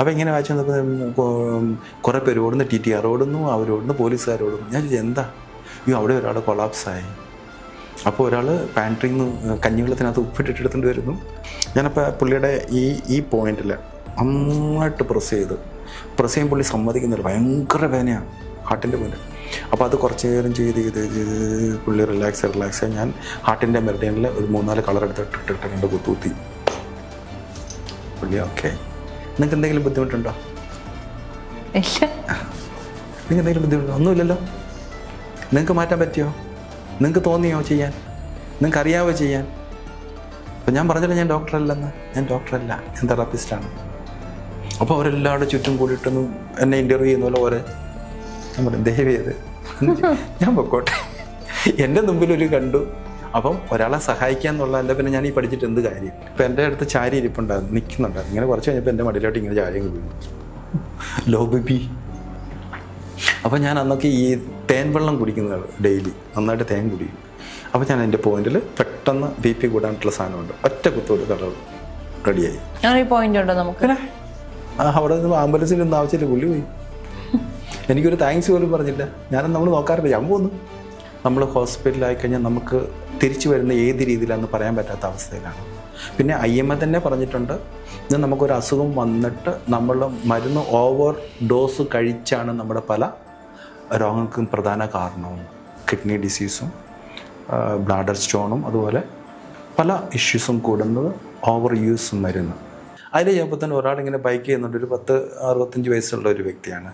അപ്പോൾ ഇങ്ങനെ വായിച്ചു വന്നപ്പോൾ കുറേ പേര് ഓടുന്നു, TTR ഓടുന്നു, അവരോടുന്നു, പോലീസുകാരോടുന്നു. ഞാൻ ചോദിച്ചു എന്താ? അവിടെ ഒരാൾ കൊളാപ്സായി. അപ്പോൾ ഒരാൾ പാൻട്രിയിൽ നിന്ന് കഞ്ഞിവെള്ളത്തിനകത്ത് ഉപ്പിട്ടിട്ടെടുത്തുകൊണ്ട് വരുന്നു. ഞാനപ്പോൾ പുള്ളിയുടെ ഈ പോയിന്റിൽ നന്നായിട്ട് പ്രസ് ചെയ്യുമ്പോൾ പുള്ളി സമ്മതിക്കുന്നില്ല. ഭയങ്കര വേദനയാണ് ഹാർട്ടിൻ്റെ മുന്നിൽ. അപ്പോൾ അത് കുറച്ച് നേരം ചെയ്ത് പുള്ളി റിലാക്സ്. ഞാൻ ഹാർട്ടിൻ്റെ മെറിഡിയനിൽ ഒരു 3-4 കളർ എടുത്തിട്ട് 2 കുത്തി. പുള്ളി ഓക്കെ. നിങ്ങൾക്ക് എന്തെങ്കിലും ബുദ്ധിമുട്ടുണ്ടോ? നിങ്ങൾക്ക് എന്തെങ്കിലും ബുദ്ധിമുട്ടുണ്ടോ? ഒന്നുമില്ലല്ലോ. നിങ്ങൾക്ക് മാറ്റാൻ പറ്റിയോ? നിങ്ങൾക്ക് തോന്നിയോ ചെയ്യാൻ? നിങ്ങൾക്ക് അറിയാവോ ചെയ്യാൻ? അപ്പോൾ ഞാൻ പറഞ്ഞല്ലോ ഞാൻ ഡോക്ടറല്ലെന്ന്. ഞാൻ ഡോക്ടറല്ല, ഞാൻ തെറാപ്പിസ്റ്റാണ്. അപ്പോൾ അവരെല്ലാവരുടെ ചുറ്റും കൂടിയിട്ടൊന്നും എന്നെ ഇൻ്റർവ്യൂ ചെയ്യുന്ന പോലെ ഞാൻ പറഞ്ഞു ദയവ് ചെയ്ത് ഞാൻ പൊക്കോട്ടെ. എൻ്റെ മുമ്പിലൊരു കണ്ടു. അപ്പം ഒരാളെ സഹായിക്കുക എന്നുള്ളതല്ല. പിന്നെ ഞാൻ ഈ പഠിച്ചിട്ട് എന്ത് കാര്യം? ഇപ്പം എൻ്റെ അടുത്ത് ചാരി ഇരിപ്പുണ്ടായിരുന്നു, നിൽക്കുന്നുണ്ടായിരുന്നു. ഇങ്ങനെ കുറച്ച് കഴിഞ്ഞപ്പോൾ എൻ്റെ മടിയിലോട്ട് ഇങ്ങനെ ചാരി വീണു. ലോ ബി. അപ്പോൾ ഞാൻ അന്നൊക്കെ ഈ തേൻ വെള്ളം കുടിക്കുന്നതാണ് ഡെയിലി, നന്നായിട്ട് തേൻ കുടിക്കും. അപ്പോൾ ഞാൻ എൻ്റെ പോയിന്റിൽ പെട്ടെന്ന് BP കൂടാനുള്ള സാധനമുണ്ട്, ഒറ്റ കുത്തോട് കളർ റെഡിയായി. പോയിന്റ് ഉണ്ടോ നമുക്ക്? അവിടെ നിന്ന് ആംബുലൻസിൽ ഒന്നും ആവശ്യമില്ല, പുള്ളി പോയി. എനിക്കൊരു താങ്ക്സ് പോലും പറഞ്ഞില്ല. ഞാനും നമ്മൾ നോക്കാറില്ല, ഞാൻ പോന്നു. നമ്മൾ ഹോസ്പിറ്റലായി കഴിഞ്ഞാൽ നമുക്ക് തിരിച്ചു വരുന്ന ഏത് രീതിയിലാണെന്ന് പറയാൻ പറ്റാത്ത അവസ്ഥയിലാണ്. പിന്നെ IMA തന്നെ പറഞ്ഞിട്ടുണ്ട്, ഇത് നമുക്കൊരു അസുഖം വന്നിട്ട് നമ്മൾ മരുന്ന് ഓവർ ഡോസ് കഴിച്ചാണ് നമ്മുടെ പല രോഗങ്ങൾക്കും പ്രധാന കാരണവും. കിഡ്നി ഡിസീസും ബ്ലാഡർ സ്റ്റോണും അതുപോലെ പല ഇഷ്യൂസും കൂടുന്നത് ഓവർ യൂസ് മരുന്ന്. അതിൽ ചെയ്യുമ്പോൾ തന്നെ ഒരാളിങ്ങനെ ബൈക്ക് ചെയ്യുന്നുണ്ട്, ഒരു 60-65 വയസ്സുള്ള ഒരു വ്യക്തിയാണ്.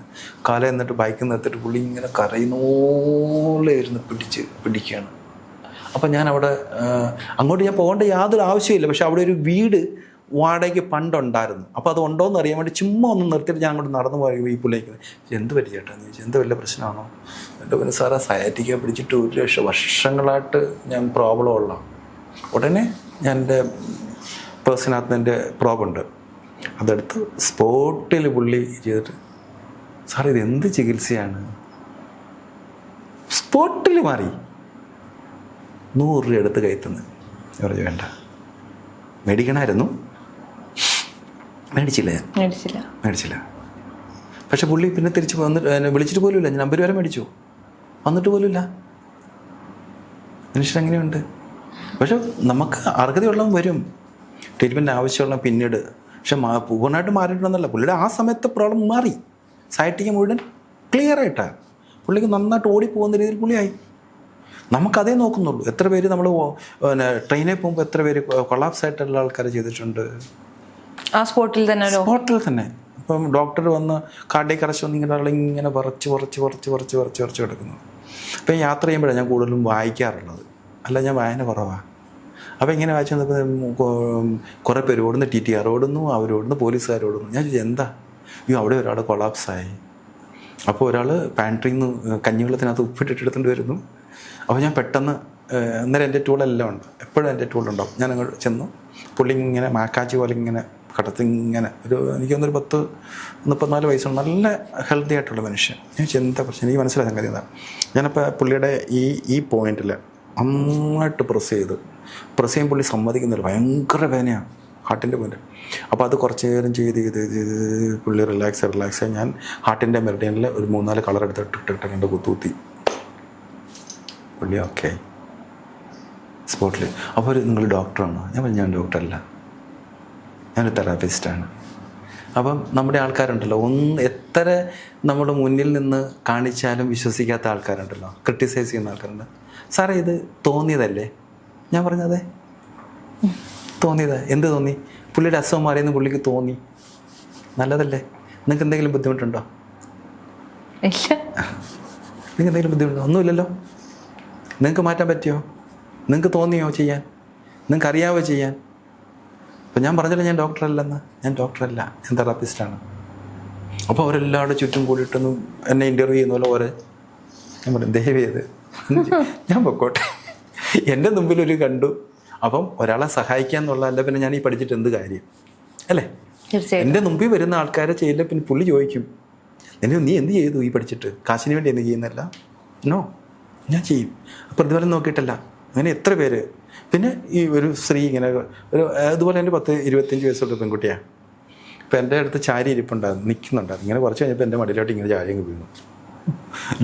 കാലം എന്നിട്ട് ബൈക്ക് നിർത്തിയിട്ട് പുള്ളി ഇങ്ങനെ കരയുന്നോലെ ഇരുന്ന് പിടിക്കുകയാണ്. അപ്പം ഞാൻ അവിടെ അങ്ങോട്ട് ഞാൻ പോകേണ്ട യാതൊരു ആവശ്യമില്ല. പക്ഷെ അവിടെ ഒരു വീട് വാടകയ്ക്ക് പണ്ടുണ്ടായിരുന്നു. അപ്പോൾ അത് ഉണ്ടോ എന്ന് അറിയാൻ വേണ്ടി ചുമ്മാ ഒന്ന് നിർത്തിയിട്ട് ഞാൻ അങ്ങോട്ട് നടന്നു പോയി. ഈ പുള്ളിക്ക് എന്ത് പറ്റി ചേട്ടാന്ന് ചോദിച്ചാൽ, എന്ത് വല്ല പ്രശ്നമാണോ? എൻ്റെ പിന്നെ സാറേ സയാറ്റിക്ക പിടിച്ചിട്ട് 1 വർഷങ്ങളായിട്ട് ഞാൻ പ്രോബ്ലം ഉള്ള. ഉടനെ ഞാൻ എൻ്റെ പേഴ്സിനകത്ത് എൻ്റെ പ്രോബുണ്ട്, അതെടുത്ത് സ്പോട്ടിൽ പുള്ളി ചെയ്തിട്ട്, സാർ ഇത് എന്ത് ചികിത്സയാണ്? സ്പോട്ടിൽ മാറി 100 രൂപ എടുത്ത് കയറ്റുന്നത്. പറഞ്ഞു വേണ്ട, മേടിക്കണമായിരുന്നു. മേടിച്ചില്ല. പക്ഷെ പുള്ളി പിന്നെ തിരിച്ച് വന്നിട്ട് വിളിച്ചിട്ട് പോലുമില്ല. ഞാൻ നമ്പർ വരെ മേടിച്ചു, വന്നിട്ട് പോലുമില്ല. മനുഷ്യൻ അങ്ങനെയുണ്ട്. പക്ഷെ നമുക്ക് അർഹതയുള്ളവൻ വരും, ട്രീറ്റ്മെൻറ്റ് ആവശ്യമുള്ള പിന്നീട്. പക്ഷെ പൂർണ്ണമായിട്ട് മാറിയിട്ടുണ്ടെന്നല്ല, പുള്ളിയുടെ ആ സമയത്തെ പ്രോബ്ലം മാറി. സയറ്റിക്ക് മുഴുവൻ ക്ലിയർ ആയിട്ടാണ്. പുള്ളിക്ക് നന്നായിട്ട് ഓടിപ്പോകുന്ന രീതിയിൽ പുള്ളിയായി. നമുക്കതേ നോക്കുന്നുള്ളൂ. എത്ര പേര് നമ്മൾ പിന്നെ ട്രെയിനിൽ പോകുമ്പോൾ എത്ര പേര് കൊളാപ്സ് ആയിട്ടുള്ള ആൾക്കാരെ ചെയ്തിട്ടുണ്ട് ആ സ്പോട്ടിൽ തന്നെ. ഇപ്പം ഡോക്ടർ വന്ന് കാർഡിയക് അറസ്റ്റ് വന്ന് ഇങ്ങനെ കുറച്ച് കിടക്കുന്നു. അപ്പം യാത്ര ചെയ്യുമ്പോഴാണ് ഞാൻ കൂടുതലും വായിക്കാറുള്ളത്, അല്ല ഞാൻ വായന കുറവാണ്. അപ്പോൾ ഇങ്ങനെ വായിച്ചു വന്നപ്പോൾ കുറേ പേര് ഓടുന്നു, TTR ഓടുന്നു, അവരോടുന്നു, പോലീസുകാരോടുന്നു. ഞാൻ ചോദിച്ചു എന്താ? അവിടെ ഒരാൾ കൊളാപ്സായി. അപ്പോൾ ഒരാൾ പാൻട്രിയിൽ നിന്ന് കഞ്ഞിവെള്ളത്തിനകത്ത് ഉപ്പിട്ടിട്ടെടുത്തുകൊണ്ട് വരുന്നു. അപ്പോൾ ഞാൻ പെട്ടെന്ന് അന്നേരം എൻ്റെ ടൂളെല്ലാം ഉണ്ട്, എപ്പോഴും എൻ്റെ ടൂളുണ്ടാവും. ഞാൻ അങ്ങോട്ട് ചെന്നു, പുള്ളി ഇങ്ങനെ മാക്കാച്ചി പോലെ ഇങ്ങനെ കടത്തി ഇങ്ങനെ എനിക്കൊന്നൊരു 34 വയസ്സുള്ള നല്ല ഹെൽത്തി ആയിട്ടുള്ള മനുഷ്യൻ. ഞാൻ എന്താ പ്രശ്നം? എനിക്ക് മനസ്സിലായ സംഗതി എന്താണ്. ഞാനപ്പോൾ പുള്ളിയുടെ ഈ പോയിന്റിൽ നന്നായിട്ട് പ്രസ് ചെയ്യുമ്പോൾ പുള്ളി സമ്മതിക്കുന്നില്ല. ഭയങ്കര വേദനയാണ് ഹാർട്ടിൻ്റെ മുന്നിൽ. അപ്പോൾ അത് കുറച്ച് നേരം ചെയ്ത് പുള്ളി റിലാക്സ്. ഞാൻ ഹാർട്ടിൻ്റെ മെറിഡിയനിൽ ഒരു 3-4 കളർ എടുത്തിട്ട് 2 കുത്തി. പുള്ളി ഓക്കെ സ്പോട്ടിൽ. അപ്പോൾ നിങ്ങൾ ഡോക്ടറാണോ? ഞാൻ പറഞ്ഞു ഞാൻ ഡോക്ടറല്ല, ഞാനൊരു തെറാപ്പിസ്റ്റാണ്. അപ്പം നമ്മുടെ ആൾക്കാരുണ്ടല്ലോ, എത്ര നമ്മുടെ മുന്നിൽ നിന്ന് കാണിച്ചാലും വിശ്വസിക്കാത്ത ആൾക്കാരുണ്ടല്ലോ, ക്രിട്ടിസൈസ് ചെയ്യുന്ന ആൾക്കാരുണ്ട്. സാറേ ഇത് തോന്നിയതല്ലേ? ഞാൻ പറഞ്ഞതേ തോന്നിയതാ. എന്ത് തോന്നി? പുള്ളിയുടെ അസുഖം മാറിയെന്ന് പുള്ളിക്ക് തോന്നി. നല്ലതല്ലേ? നിങ്ങൾക്ക് എന്തെങ്കിലും ബുദ്ധിമുട്ടുണ്ടോ? നിങ്ങൾക്ക് എന്തെങ്കിലും ബുദ്ധിമുട്ടുണ്ടോ? ഒന്നുമില്ലല്ലോ. നിങ്ങൾക്ക് മാറ്റാൻ പറ്റിയോ? നിങ്ങൾക്ക് തോന്നിയോ ചെയ്യാൻ? നിങ്ങൾക്ക് അറിയാവോ ചെയ്യാൻ? അപ്പോൾ ഞാൻ പറഞ്ഞല്ലോ ഞാൻ ഡോക്ടറല്ലെന്ന്. ഞാൻ ഡോക്ടറല്ല, ഞാൻ തെറാപ്പിസ്റ്റാണ്. അപ്പോൾ അവരെല്ലാവരുടെ ചുറ്റും കൂടിയിട്ടൊന്നും എന്നെ ഇൻ്റർവ്യൂ ചെയ്യുന്ന പോലെ ഞാൻ പറഞ്ഞു ദയവ് ചെയ്ത് ഞാൻ പൊക്കോട്ടെ. എൻ്റെ മുമ്പിലൊരു കണ്ടു. അപ്പം ഒരാളെ സഹായിക്കുക എന്നുള്ളതല്ല പിന്നെ ഞാൻ ഈ പഠിച്ചിട്ട് എന്ത് കാര്യം അല്ലേ? എൻ്റെ മുമ്പിൽ വരുന്ന ആൾക്കാരെ ചെയ്യില്ല. പിന്നെ പുള്ളി ചോദിക്കും, നീ എന്ത് ചെയ്തു ഈ പഠിച്ചിട്ട്? കാശിന് വേണ്ടി എന്ത് ചെയ്യുന്നല്ല? നോ, ഞാൻ ചെയ്യും. പ്രതിഫലം നോക്കിയിട്ടല്ല. അങ്ങനെ എത്ര പേര്. പിന്നെ ഈ ഒരു സ്ത്രീ ഇങ്ങനെ ഒരു അതുപോലെ തന്നെ 10-25 വയസ്സുള്ള പെൺകുട്ടിയാണ്. ഇപ്പം എൻ്റെ അടുത്ത് ചാരി ഇരിപ്പുണ്ടായിരുന്നു, നിൽക്കുന്നുണ്ടായിരുന്നു. ഇങ്ങനെ കുറച്ച് കഴിഞ്ഞപ്പോൾ എൻ്റെ മടിയിലോട്ട് ഇങ്ങനെ ചാരി അങ്ങ് വീണു.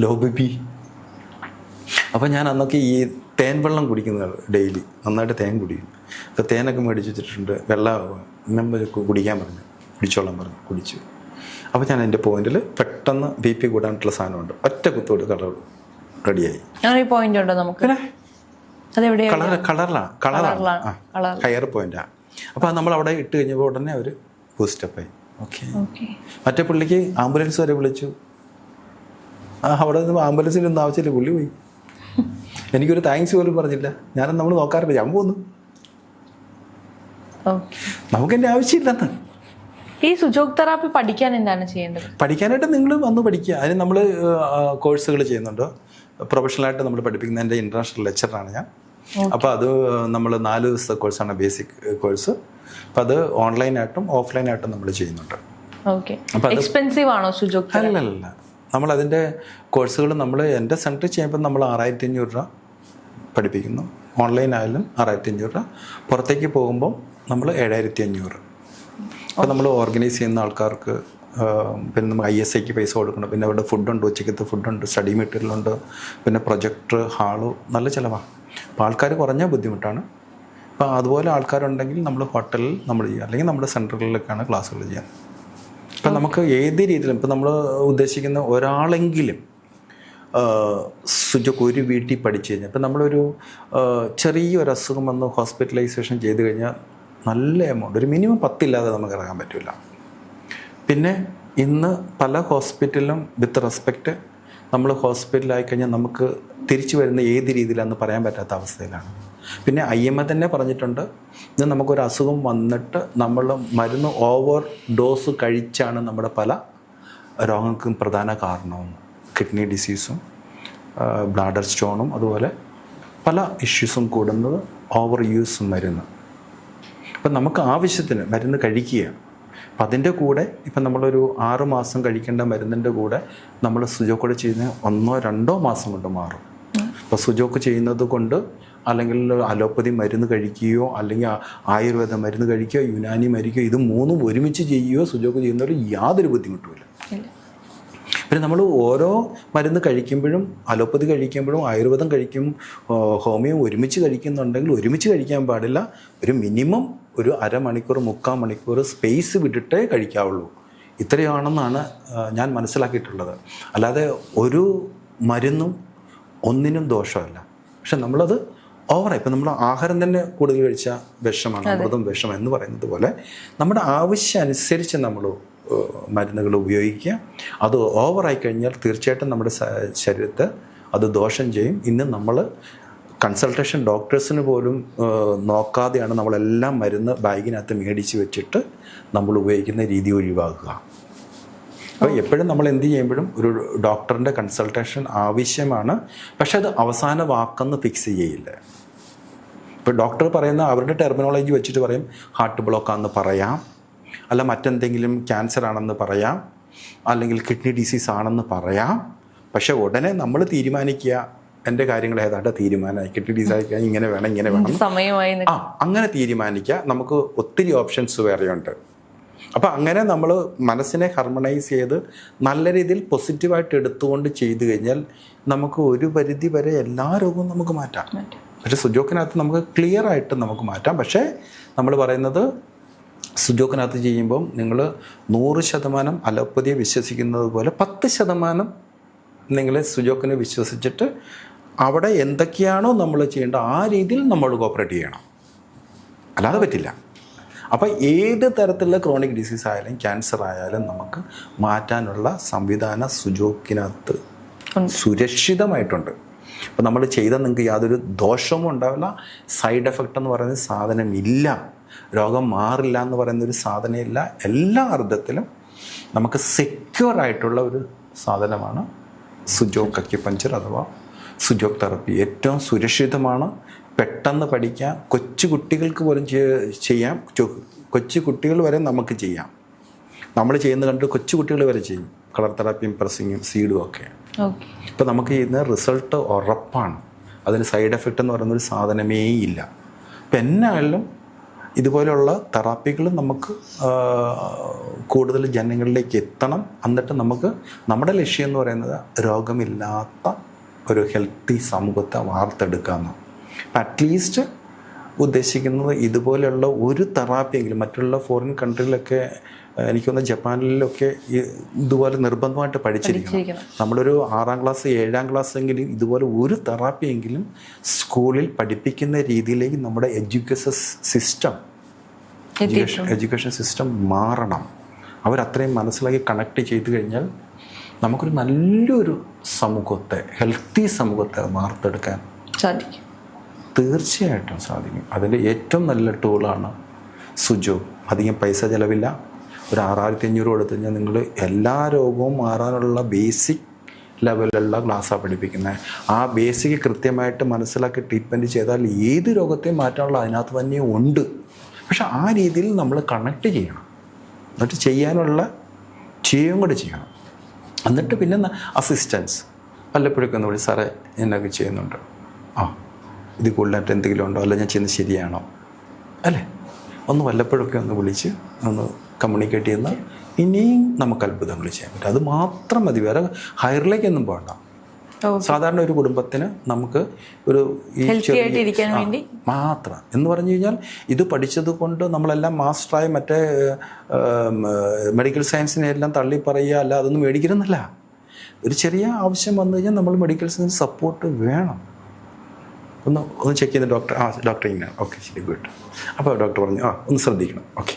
ലോ ബി. അപ്പോൾ ഞാൻ അന്നൊക്കെ ഈ തേൻ വെള്ളം കുടിക്കുന്നത് ഡെയിലി, നന്നായിട്ട് തേൻ കുടിക്കും. അപ്പോൾ തേനൊക്കെ മേടിച്ച് വെച്ചിട്ടുണ്ട്, വെള്ളം കുടിക്കാൻ പറഞ്ഞു, കുടിച്ചോളാൻ പറഞ്ഞു, കുടിച്ചു. അപ്പോൾ ഞാൻ എൻ്റെ പോയിന്റിൽ പെട്ടെന്ന് BP കൂടാനായിട്ടുള്ള സാധനമുണ്ട്, ഒറ്റ കുത്തോട് കളർ റെഡിയായി. പോയിന്റ് ഉണ്ടോ നമുക്ക്? കളറാണ് ഹയർ പോയിന്റാണ്. അപ്പോൾ അത് നമ്മൾ അവിടെ ഇട്ട് കഴിഞ്ഞപ്പോൾ ഉടനെ അവർ ബൂസ്റ്റപ്പായി. ഓക്കെ. മറ്റേ പുള്ളിക്ക് ആംബുലൻസ് വരെ വിളിച്ചു. അവിടെ നിന്ന് ആംബുലൻസിലൊന്നും ആവശ്യമില്ല, പുള്ളി പോയി. എനിക്കൊരു താങ്ക്സ് പോലും പറഞ്ഞില്ല. ഞാനും നമ്മൾ നോക്കാറില്ല, ഞാൻ പോന്നു. നമുക്കെൻ്റെ ആവശ്യമില്ലെന്ന്. ഈ സുജോഗ് തെറാപ്പി പഠിക്കാൻ എന്താണ് ചെയ്യേണ്ടത്? പഠിക്കാനായിട്ട് നിങ്ങൾ വന്ന് പഠിക്കുക. അതിന് നമ്മൾ കോഴ്സുകൾ ചെയ്യുന്നുണ്ട്. പ്രൊഫഷണലായിട്ട് നമ്മൾ പഠിപ്പിക്കുന്ന എൻ്റെ ഇൻ്റർനാഷണൽ ലെക്ചറാണ് ഞാൻ. അപ്പോൾ അത് നമ്മൾ 4 ദിവസത്തെ കോഴ്സാണ് ബേസിക് കോഴ്സ്. അപ്പം അത് ഓൺലൈനായിട്ടും ഓഫ്ലൈനായിട്ടും നമ്മൾ ചെയ്യുന്നുണ്ട്. എക്സ്പെൻസീവ് ആണോ സുജോഗ്? അല്ലല്ല, നമ്മളതിൻ്റെ കോഴ്സുകൾ നമ്മൾ എൻ്റെ സെൻറ്ററിൽ ചെയ്യുമ്പോൾ നമ്മൾ 6500 രൂപ പഠിപ്പിക്കുന്നു. ഓൺലൈനായാലും 6500 രൂപ. പുറത്തേക്ക് പോകുമ്പോൾ നമ്മൾ 7500. അപ്പോൾ നമ്മൾ ഓർഗനൈസ് ചെയ്യുന്ന ആൾക്കാർക്ക് പിന്നെ നമ്മൾ ISIക്ക് പൈസ കൊടുക്കണം. പിന്നെ അവരുടെ ഫുഡുണ്ട്, ഉച്ചയ്ക്കത്തെ ഫുഡുണ്ട്, സ്റ്റഡി മെറ്റീരിയലുണ്ട്, പിന്നെ പ്രൊജക്ടർ, ഹാള്, നല്ല ചിലവാണ്. അപ്പോൾ ആൾക്കാർ കുറഞ്ഞ ബുദ്ധിമുട്ടാണ്. അപ്പോൾ അതുപോലെ ആൾക്കാരുണ്ടെങ്കിൽ നമ്മൾ ഹോട്ടലിൽ നമ്മൾ ചെയ്യുക, അല്ലെങ്കിൽ നമ്മുടെ സെൻറ്ററുകളിലേക്കാണ് ക്ലാസ്സുകൾ ചെയ്യാൻ. ഇപ്പം നമുക്ക് ഏത് രീതിയിലും ഇപ്പം നമ്മൾ ഉദ്ദേശിക്കുന്ന ഒരാളെങ്കിലും സുജോഗ് ഒരു വീട്ടിൽ പഠിച്ചു കഴിഞ്ഞാൽ, ഇപ്പം നമ്മളൊരു ചെറിയൊരു അസുഖം വന്ന് ഹോസ്പിറ്റലൈസേഷൻ ചെയ്ത് കഴിഞ്ഞാൽ നല്ല എമൗണ്ട്, ഒരു മിനിമം 10 ഇല്ലാതെ നമുക്ക് ഇറങ്ങാൻ പറ്റില്ല. പിന്നെ ഇന്ന് പല ഹോസ്പിറ്റലിലും വിത്ത് റെസ്പെക്റ്റ് നമ്മൾ ഹോസ്പിറ്റലായി കഴിഞ്ഞാൽ നമുക്ക് തിരിച്ചു വരുന്ന ഏത് രീതിയിലാണെന്ന് പറയാൻ പറ്റാത്ത അവസ്ഥയിലാണ്. പിന്നെ IMA തന്നെ പറഞ്ഞിട്ടുണ്ട്, ഇത് നമുക്കൊരു അസുഖം വന്നിട്ട് നമ്മൾ മരുന്ന് ഓവർ ഡോസ് കഴിച്ചാണ് നമ്മുടെ പല രോഗങ്ങൾക്കും പ്രധാന കാരണമെന്ന്. കിഡ്നി ഡിസീസും ബ്ലാഡർ സ്റ്റോണും അതുപോലെ പല ഇഷ്യൂസും കൂടുന്നത് ഓവർ യൂസ് മരുന്ന്. അപ്പം നമുക്ക് ആവശ്യത്തിന് മരുന്ന് കഴിക്കുക. അപ്പം അതിൻ്റെ കൂടെ ഇപ്പം നമ്മളൊരു 6 മാസം കഴിക്കേണ്ട മരുന്നിൻ്റെ കൂടെ നമ്മൾ സുജോക്ക് ചെയ്യുന്ന 1-2 മാസം കൊണ്ട് മാറും. അപ്പോൾ സുജോക്ക് ചെയ്യുന്നത് കൊണ്ട് അല്ലെങ്കിൽ അലോപ്പതി മരുന്ന് കഴിക്കുകയോ അല്ലെങ്കിൽ ആയുർവേദ മരുന്ന് കഴിക്കുകയോ യുനാനി മരിക്കുകയോ ഇത് 3 ഒരുമിച്ച് ചെയ്യുകയോ സുജോക്ക് ചെയ്യുന്നവർ യാതൊരു ബുദ്ധിമുട്ടുമില്ല. പിന്നെ നമ്മൾ ഓരോ മരുന്ന് കഴിക്കുമ്പോഴും അലോപ്പതി കഴിക്കുമ്പോഴും ആയുർവേദം കഴിക്കും ഹോമിയോ ഒരുമിച്ച് കഴിക്കുന്നുണ്ടെങ്കിൽ ഒരുമിച്ച് കഴിക്കാൻ പാടില്ല. ഒരു മിനിമം ഒരു അരമണിക്കൂർ 3/4 മണിക്കൂർ സ്പേസ് വിട്ടിട്ടേ കഴിക്കാവുള്ളൂ. ഇത്രയാണെന്നാണ് ഞാൻ മനസ്സിലാക്കിയിട്ടുള്ളത്. അല്ലാതെ ഒരു മരുന്നും ഒന്നിനും ദോഷമല്ല. പക്ഷെ നമ്മളത് ഓവറായി ഇപ്പം നമ്മൾ ആഹാരം തന്നെ കൂടുതൽ കഴിച്ചാൽ വിഷമാണ്, അമൃതം വിഷം എന്ന് പറയുന്നത് പോലെ നമ്മുടെ ആവശ്യം അനുസരിച്ച് നമ്മൾ മരുന്നുകൾ ഉപയോഗിക്കുക. അത് ഓവറായി കഴിഞ്ഞാൽ തീർച്ചയായിട്ടും നമ്മുടെ ശരീരത്തെ അത് ദോഷം ചെയ്യും. ഇന്ന് നമ്മൾ കൺസൾട്ടേഷൻ ഡോക്ടേഴ്സിന് പോലും നോക്കാതെയാണ് നമ്മളെല്ലാം മരുന്ന് ബാഗിനകത്ത് മേടിച്ച് വെച്ചിട്ട് നമ്മൾ ഉപയോഗിക്കുന്ന രീതി ഒഴിവാക്കുക. അപ്പോൾ എപ്പോഴും നമ്മൾ എന്ത് ചെയ്യുമ്പോഴും ഒരു ഡോക്ടറിൻ്റെ കൺസൾട്ടേഷൻ ആവശ്യമാണ്. പക്ഷെ അത് അവസാന വാക്കെന്ന് ഫിക്സ് ചെയ്യില്ല. ഇപ്പോൾ ഡോക്ടർ പറയുന്ന അവരുടെ ടെർമിനോളജി വെച്ചിട്ട് പറയും ഹാർട്ട് ബ്ലോക്കാണെന്ന് പറയാം, അല്ല മറ്റെന്തെങ്കിലും ക്യാൻസർ ആണെന്ന് പറയാം, അല്ലെങ്കിൽ കിഡ്നി ഡിസീസ് ആണെന്ന് പറയാം. പക്ഷെ ഉടനെ നമ്മൾ തീരുമാനിക്കുക എൻ്റെ കാര്യങ്ങൾ ഏതാണ്ട് തീരുമാനമായി, കിഡ്നി ഡിസീസ് ആയി ഇങ്ങനെ വേണം ഇങ്ങനെ വേണം സമയമായി അങ്ങനെ തീരുമാനിക്കുക. നമുക്ക് ഒത്തിരി ഓപ്ഷൻസ് വേറെയുണ്ട്. അപ്പോൾ അങ്ങനെ നമ്മൾ മനസ്സിനെ ഹാർമണൈസ് ചെയ്ത് നല്ല രീതിയിൽ പോസിറ്റീവായിട്ട് എടുത്തുകൊണ്ട് ചെയ്തു കഴിഞ്ഞാൽ നമുക്ക് ഒരു പരിധി വരെ എല്ലാ രോഗവും നമുക്ക് മാറ്റാം. പക്ഷേ സുജോക്കിനകത്ത് നമുക്ക് ക്ലിയർ ആയിട്ട് നമുക്ക് മാറ്റാം. പക്ഷേ നമ്മൾ പറയുന്നത് സുജോക്കിനകത്ത് ചെയ്യുമ്പം നിങ്ങൾ 100% അലോപ്പതിയെ വിശ്വസിക്കുന്നത് പോലെ 10% നിങ്ങൾ സുജോക്കിനെ വിശ്വസിച്ചിട്ട് അവിടെ എന്തൊക്കെയാണോ നമ്മൾ ചെയ്യേണ്ടത് ആ രീതിയിൽ നമ്മൾ കോപ്പറേറ്റ് ചെയ്യണം, അല്ലാതെ പറ്റില്ല. അപ്പോൾ ഏത് തരത്തിലുള്ള ക്രോണിക് ഡിസീസ് ആയാലും ക്യാൻസർ ആയാലും നമുക്ക് മാറ്റാനുള്ള സംവിധാനം സുജോക്കിനകത്ത് സുരക്ഷിതമായിട്ടുണ്ട്. അപ്പോൾ നമ്മൾ ചെയ്താൽ നിങ്ങൾക്ക് യാതൊരു ദോഷവും ഉണ്ടാവില്ല. സൈഡ് എഫക്റ്റ് എന്ന് പറയുന്ന സാധനമില്ല, രോഗം മാറില്ല എന്ന് പറയുന്നൊരു സാധനമില്ല. എല്ലാ അർത്ഥത്തിലും നമുക്ക് സെക്യൂർ ആയിട്ടുള്ള ഒരു സാധനമാണ് സുജോക്ക് അക്യുപഞ്ചർ അഥവാ സുജോക്ക് തെറപ്പി. ഏറ്റവും സുരക്ഷിതമാണ്, പെട്ടെന്ന് പഠിക്കാം, കൊച്ചു കുട്ടികൾക്ക് പോലും ചെയ്യാം. കൊച്ചു കുട്ടികൾ വരെ നമുക്ക് ചെയ്യാം. നമ്മൾ ചെയ്യുന്നത് കണ്ട് കൊച്ചു കുട്ടികൾ വരെ ചെയ്യും. കളർ തെറാപ്പിയും പ്രസിങ്ങും സീഡും ഒക്കെ. ഇപ്പോൾ നമുക്ക് ചെയ്യുന്ന റിസൾട്ട് ഉറപ്പാണ്. അതിന് സൈഡ് എഫക്റ്റ് എന്ന് പറയുന്നൊരു സാധനമേ ഇല്ല. ഇപ്പം എന്നായാലും ഇതുപോലെയുള്ള തെറാപ്പികൾ നമുക്ക് കൂടുതൽ ജനങ്ങളിലേക്ക് എത്തണം. എന്നിട്ട് നമുക്ക് നമ്മുടെ ലക്ഷ്യം എന്ന് പറയുന്നത് രോഗമില്ലാത്ത ഒരു ഹെൽത്തി സമൂഹത്തെ വാർത്തെടുക്കുക എന്നാണ്. അറ്റ്ലീസ്റ്റ് ഉദ്ദേശിക്കുന്നത് ഇതുപോലെയുള്ള ഒരു തെറാപ്പിയെങ്കിലും മറ്റുള്ള ഫോറിൻ കൺട്രിയിലൊക്കെ എനിക്കൊന്ന് ജപ്പാനിലൊക്കെ ഇതുപോലെ നിർബന്ധമായിട്ട് പഠിച്ചിരിക്കണം. നമ്മളൊരു 6ാം ക്ലാസ് 7ാം ക്ലാസ് എങ്കിലും ഇതുപോലെ ഒരു തെറാപ്പിയെങ്കിലും സ്കൂളിൽ പഠിപ്പിക്കുന്ന രീതിയിലേക്ക് നമ്മുടെ എഡ്യൂക്കേഷൻ സിസ്റ്റം മാറണം. അവരത്രയും മനസ്സിലാക്കി കണക്ട് ചെയ്ത് കഴിഞ്ഞാൽ നമുക്കൊരു നല്ലൊരു സമൂഹത്തെ, ഹെൽത്തി സമൂഹത്തെ വാർത്തെടുക്കാൻ സാധിക്കും. തീർച്ചയായിട്ടും സാധിക്കും. അതിൻ്റെ ഏറ്റവും നല്ല ടൂളാണ് സുജോഗ്. അധികം പൈസ ചിലവില്ല. ഒരു 6500 കൊടുത്തു കഴിഞ്ഞാൽ നിങ്ങൾ എല്ലാ രോഗവും മാറാനുള്ള ബേസിക് ലെവലിലുള്ള ക്ലാസ്സാണ് പഠിപ്പിക്കുന്നത്. ആ ബേസിക് കൃത്യമായിട്ട് മനസ്സിലാക്കി ട്രീറ്റ്മെൻറ്റ് ചെയ്താൽ ഏത് രോഗത്തെയും മാറ്റാനുള്ള അതിനകത്ത് തന്നെ ഉണ്ട്. പക്ഷെ ആ രീതിയിൽ നമ്മൾ കണക്ട് ചെയ്യണം. എന്നിട്ട് ചെയ്യുകയും കൂടെ ചെയ്യണം. എന്നിട്ട് പിന്നെ അസിസ്റ്റൻസ് വല്ലപ്പോഴൊക്കെ ഒന്ന് വിളിച്ച് സാറേ എന്നൊക്കെ ചെയ്യുന്നുണ്ട്, ഇത് കൂടുതലായിട്ട് എന്തെങ്കിലും ഉണ്ടോ, അല്ല ഞാൻ ചെയ്യുന്നത് ശരിയാണോ അല്ലേ, ഒന്ന് വല്ലപ്പോഴൊക്കെ ഒന്ന് വിളിച്ച് ഒന്ന് കമ്മ്യൂണിക്കേറ്റ് ചെയ്യുന്ന ഇനിയും നമുക്ക് അത്ഭുതങ്ങൾ ചെയ്യാൻ പറ്റും. അത് മാത്രം മതി, വേറെ ഹയറിലേക്കൊന്നും പോകണ്ട. സാധാരണ ഒരു കുടുംബത്തിന് നമുക്ക് ഒരു മാത്രം എന്ന് പറഞ്ഞു കഴിഞ്ഞാൽ ഇത് പഠിച്ചത് കൊണ്ട് നമ്മളെല്ലാം മാസ്റ്ററായി മറ്റേ മെഡിക്കൽ സയൻസിനെ എല്ലാം തള്ളി പറയുക, അല്ല അതൊന്നും മേടിക്കരുന്നല്ല. ഒരു ചെറിയ ആവശ്യം വന്നു കഴിഞ്ഞാൽ നമ്മൾ മെഡിക്കൽ സയൻസ് സപ്പോർട്ട് വേണം. ഒന്ന് ചെക്ക് ചെയ്യുന്ന ഡോക്ടർ ഇങ്ങനെ ഓക്കെ ശരി ഗുഡ്. അപ്പോൾ ഡോക്ടർ പറഞ്ഞു ഒന്ന് ശ്രദ്ധിക്കണം, ഓക്കെ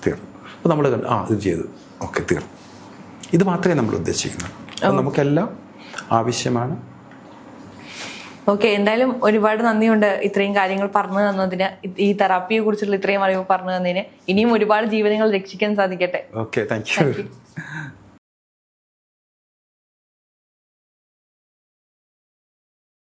തീർന്നു. അപ്പോൾ നമ്മൾ കണ്ടു ഇത് ചെയ്തു, ഓക്കെ തീർന്നു. ഇത് മാത്രമേ നമ്മൾ ഉദ്ദേശിക്കുന്നുള്ളൂ. അപ്പോൾ നമുക്കെല്ലാം ആവശ്യമാണ്. ഓക്കെ, എന്തായാലും ഒരുപാട് നന്ദിയുണ്ട് ഇത്രയും കാര്യങ്ങൾ പറഞ്ഞു തന്നതിന്, ഈ തെറാപ്പിയെ കുറിച്ചുള്ള ഇത്രയും അറിവ് പറഞ്ഞു തന്നതിന്. ഇനിയും ഒരുപാട് ജീവനങ്ങൾ രക്ഷിക്കാൻ സാധിക്കട്ടെ. Okay, thank you.